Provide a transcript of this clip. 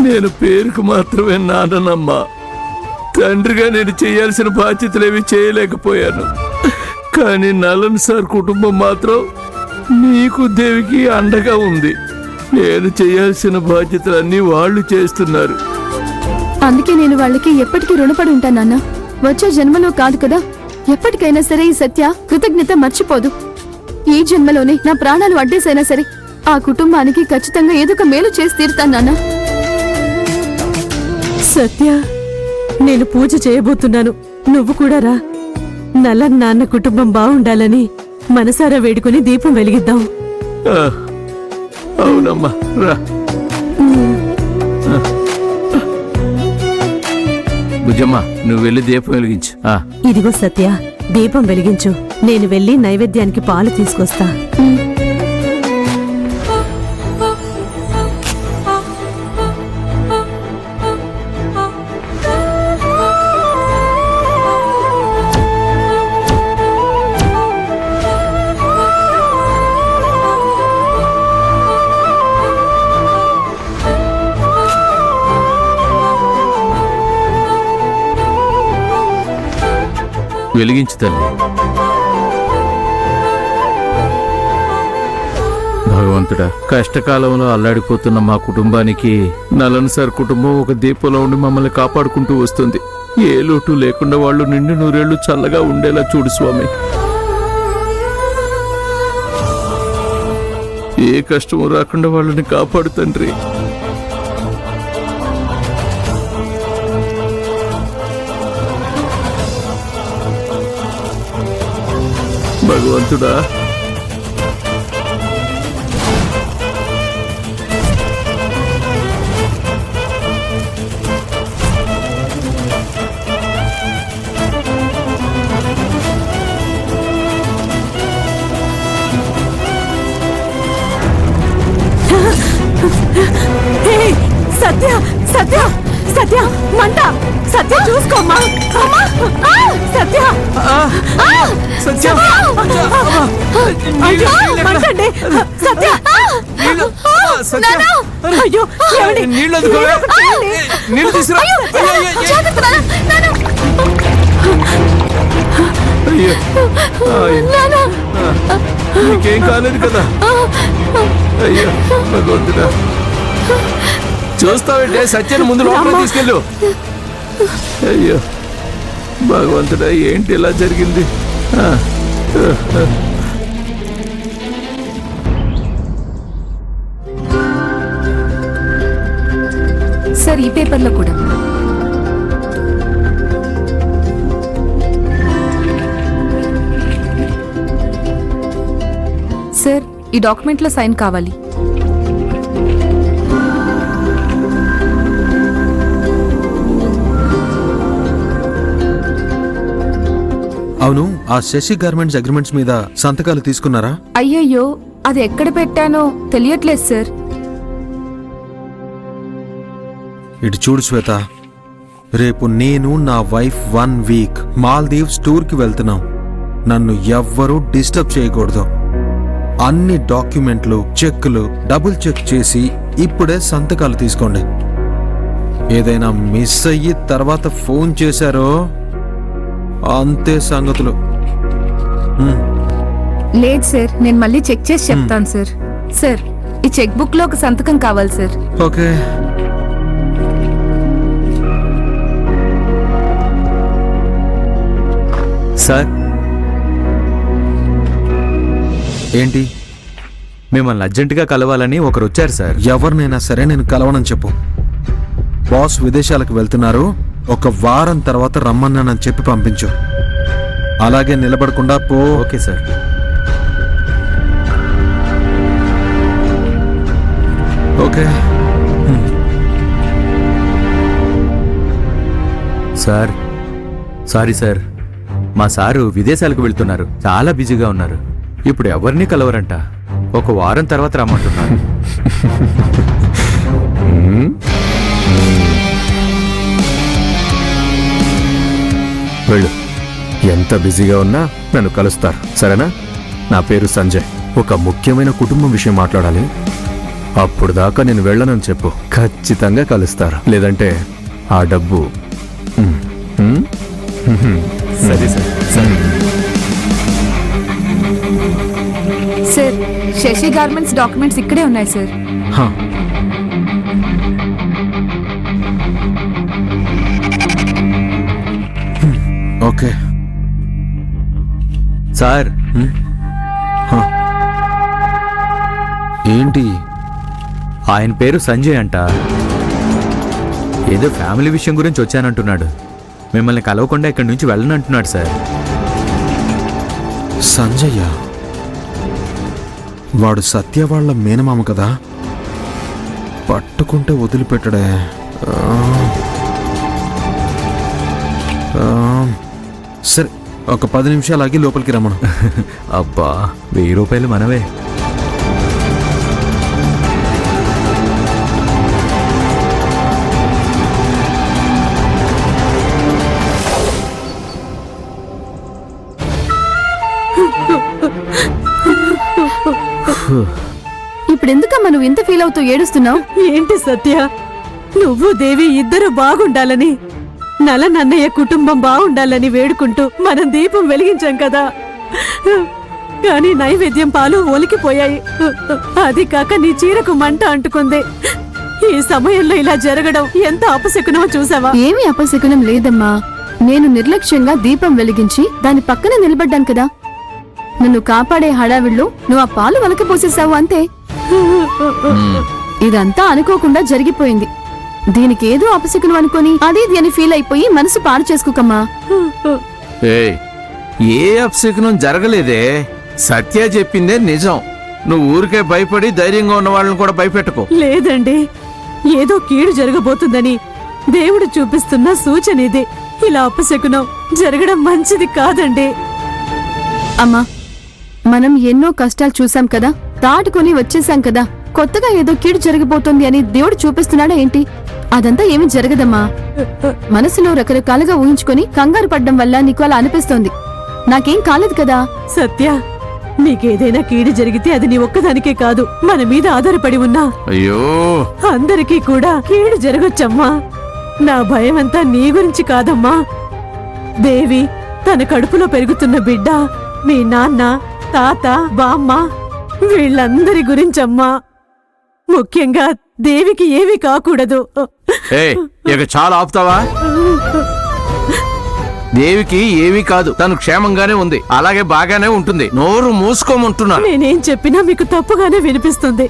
నేను పేరుకు మాత్రమే నాన్ననమ్మా. తండ్రిగా నేను చేయాల్సిన బాధ్యతలేవి చేయలేకపోయాను. కానీ నలన్ సార్ కుటుంబం మాత్రం నీకు దేవికి అండగా ఉంది. నేను చేయాల్సిన బాధ్యతలన్నీ వాళ్ళు చేస్తున్నారు. అందుకే నేను వాళ్ళకి ఎప్పటికీ రుణపడి ఉంటానన్నా. వచ్చే జన్మలో కాదు కదా, ఎప్పటికైనా సరే ఈ సత్య కృతజ్ఞత మర్చిపోదు. ఈ జన్మలోనే నా ప్రాణాలు అడ్డేసైనా సరే ఆ కుటుంబానికి ఖచ్చితంగా ఏదో ఒక మేలు చేసి తీరుతానన్నా. సత్య, నేను పూజ చేయబోతున్నాను, నువ్వు కూడా రా. నలన్ నాన్న కుటుంబం బాగుండాలని మనసారా వేడుకుని దీపం వెలిగిద్దాం. అవునమ్మా, రా. బుజ్జమ్మ, నువ్వు వెళ్ళి దీపం వెలిగించు. ఇదిగో సత్య, దీపం వెలిగించు. నేను వెళ్ళి నైవేద్యానికి పాలు తీసుకొస్తా. వెలిగించు తల్లి. భగవంతుడా, కష్టకాలంలో అల్లాడిపోతున్న మా కుటుంబానికి నలన్ సార్ కుటుంబం ఒక దీపంలో ఉండి మమ్మల్ని కాపాడుకుంటూ వస్తుంది. ఏ లోటు లేకుండా వాళ్ళు నిండు నూరేళ్లు చల్లగా ఉండేలా చూడు స్వామి. ఏ కష్టము రాకుండా వాళ్ళని కాపాడు తండ్రి. భగవంతుడా, సత్య, సత్య, సత్య, మంట! సత్య, చూసుకోమ్మా! సత్య, సత్య, మంటండి! సత్య, అయ్యో, నీళ్ళు తీసుకురా. నీకేం కాలేదు కదా? అయ్యో భగవంతుడా, చూస్తావంటే సత్యాన్ని ముందు లోపల తీసుకెళ్ళు. అయ్యో భగవంతుడా, ఏంటి ఇలా జరిగింది? సార్, ఈ పేపర్లో కూడా. సార్, ఈ డాక్యుమెంట్లో సైన్ కావాలి. అవును, ఆ శశి గార్మెంట్స్ అగ్రిమెంట్స్ మీద సంతకాలు తీసుకున్నారా? అయ్యయ్యో, అది ఎక్కడ పెట్టానో తెలియట్లేదు సార్. ఇటు చూడు శ్వేత, రేపు నేను నా వైఫ్ 1 వీక్ మాల్దీవ్స్ టూర్కి వెళ్తున్నాం. నన్ను ఎవ్వరూ డిస్టర్బ్ చేయకూడదు. అన్ని డాక్యుమెంట్లు, చెక్కులు డబుల్ చెక్ చేసి ఇప్పుడే సంతకాలు తీసుకోండి. ఏదైనా మిస్ అయ్యి తర్వాత ఫోన్ చేశారో అంతే సంగతులు. లేదు సార్, నేను మళ్ళీ చెక్ చేసి చెప్తాను సార్. సార్, ఈ చెక్ బుక్ లో ఒక సంతకం కావాలి సార్. ఓకే. సార్, ఏంటి? మిమ్మల్ని అర్జెంటుగా కలవాలని ఒకరు వచ్చారు సార్. ఎవరినైనా సరే నేను కలవనని చెప్పు. బాస్ విదేశాలకు వెళ్తున్నారు, ఒక వారం తర్వాత రమ్మన్నానని చెప్పి పంపించు. అలాగే నిలబడకుండా పో. Okay sir. Okay. Sir, sorry sir, మా సారు విదేశాలకు వెళ్తున్నారు, చాలా బిజీగా ఉన్నారు. ఇప్పుడు ఎవరిని కలవరంట. ఒక వారం తర్వాత రమ్మంటున్నారు. వెళ్ళు. ఎంత బిజీగా ఉన్నా నన్ను కలుస్తారు, సరేనా? నా పేరు సంజయ్. ఒక ముఖ్యమైన కుటుంబం విషయం మాట్లాడాలి. అప్పుడు దాకా నేను వెళ్ళనని చెప్పు, ఖచ్చితంగా కలుస్తారు. లేదంటే ఆ డబ్బు ఉమ్, ఉమ్, ఉమ్. సరే సార్ సరే. సార్ శశి గార్మెంట్స్ డాక్యుమెంట్స్ ఇక్కడే ఉన్నాయి సార్. హా. ఓకే సార్ ఏంటి? ఆయన పేరు సంజయ్ అంట. ఏదో ఫ్యామిలీ విషయం గురించి వచ్చానంటున్నాడు. మిమ్మల్ని కలవకుండా ఇక్కడి నుంచి వెళ్ళనంటున్నాడు సార్. సంజయ్య వాడు సత్య వాళ్ళ మేనమామ కదా, పట్టుకుంటే వదిలిపెట్టడే. ఆ, సరే ఒక 10 నిమిషాలు ఆగి లోపలికి రమ్మను. అబ్బా 1000 రూపాయలు మనవే. ఇప్పుడెందుకమ్మా నువ్వు ఇంత ఫీల్ అవుతూ ఏడుస్తున్నావు? ఏంటి సత్య, నువ్వు దేవి ఇద్దరు బాగుండాలని, నన్నయ్య కుటుంబం బాగుండాలని వేడుకుంటూ మనం దీపం వెలిగించాం కదా. కానీ నైవేద్యం పాలు ఒలికిపోయాయి. అది కాక నీ చీరకు మంట అంటుకుంది. ఈ సమయంలో ఇలా జరగడం ఎంత అపశకునమో చూసావా? ఏమీ అపశకునం లేదమ్మా. నేను నిర్లక్ష్యంగా దీపం వెలిగించి దాని పక్కనే నిలబడ్డాను కదా. నన్ను కాపాడే హడావిడిలో నువ్వు ఆ పాలు వలకపోసేసావు అంతే. ఇదంతా అనుకోకుండా జరిగిపోయింది. దీనికి ఏదో అపశకునం అనుకొని అది ఇది అని ఫీల్ అయిపోయి మనసు పాడు చేసుకోకమ్మా. ఏయ్, ఏ అపశకునం జరగలేదే. సత్య చెప్పిందే నిజం. నువ్వు ఊరికే భయపడి ధైర్యంగా ఉన్న వాళ్ళని కూడా భయపెట్టుకో. లేదండి, ఏదో కీడు జరగబోతుందని దేవుడు చూపిస్తున్న సూచన ఇది. ఇలా అపశకునం జరగడం మంచిది కాదండి. అమ్మా, మనం ఎన్నో కష్టాలు చూసాం కదా, దాటుకొని వచ్చేసాం కదా. కొత్తగా ఏదో కీడు జరగబోతోంది అని దేవుడు చూపిస్తున్నాడా ఏంటి? అదంతా ఏమీ జరగదమ్మా. మనసులో రకరకాలుగా ఊహించుకొని కంగారు పడ్డం వల్ల నీకు అలా అనిపిస్తోంది. నాకేం కాలేదు కదా. సత్య, నీకేదైనా కీడు జరిగితే అది నీ ఒక్కదానికే కాదు, మన మీద ఆధారపడి ఉన్నా అయ్యో, అందరికీ కూడా కీడు జరగొచ్చమ్మా. నా భయమంతా నీ గురించి కాదమ్మా. దేవి తన కడుపులో పెరుగుతున్న బిడ్డ, మీ నాన్న, తాత, బామ్మ, వీళ్ళందరి గురించమ్మా. ముఖ్యంగా దేవికి ఏమీ కాకూడదు. ఏయ్, ఇక చాలా ఆపుతావా? దేవికి ఏమీ కాదు, తను క్షేమంగానే ఉంది, అలాగే బాగానే ఉంటుంది. నోరు మూసుకోమంటున్నాను. నేనేం చెప్పినా మీకు తప్పుగానే వినిపిస్తుంది.